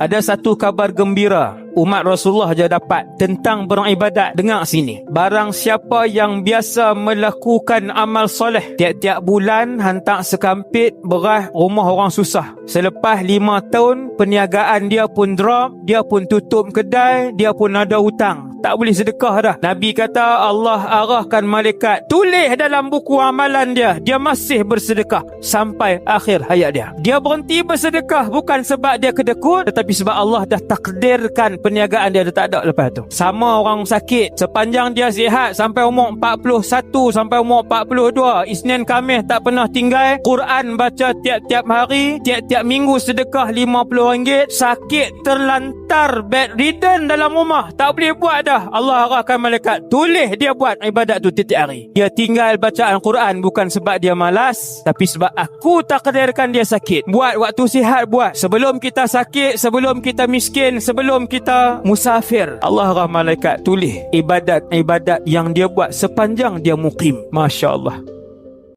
Ada satu kabar gembira umat Rasulullah je dapat tentang beribadat. Dengar sini. Barang siapa yang biasa melakukan amal soleh, tiap-tiap bulan hantar sekampit beras rumah orang susah. Selepas 5 tahun, perniagaan dia pun drop, dia pun tutup kedai, dia pun ada hutang. Tak boleh sedekah dah. Nabi kata Allah arahkan malaikat, tulis dalam buku amalan dia, dia masih bersedekah sampai akhir hayat dia. Dia berhenti bersedekah bukan sebab dia kedekut, tetapi sebab Allah dah takdirkan perniagaan dia dah tak ada lepas tu. Sama orang sakit, sepanjang dia sihat sampai umur 41 sampai umur 42, Isnin Khamis tak pernah tinggal, Quran baca tiap-tiap hari, tiap-tiap minggu sedekah RM50, sakit terlantar bedridden dalam rumah, tak boleh buat dah. Allah arahkan malaikat, tulis dia buat ibadat tu tiap hari. Dia tinggal bacaan Quran bukan sebab dia malas, tapi sebab aku takdirkan dia sakit. Buat waktu sihat, buat sebelum kita sakit, sebelum kita miskin, sebelum kita musafir. Allah arah malaikat, tulis ibadat-ibadat yang dia buat sepanjang dia mukim. Masya Allah.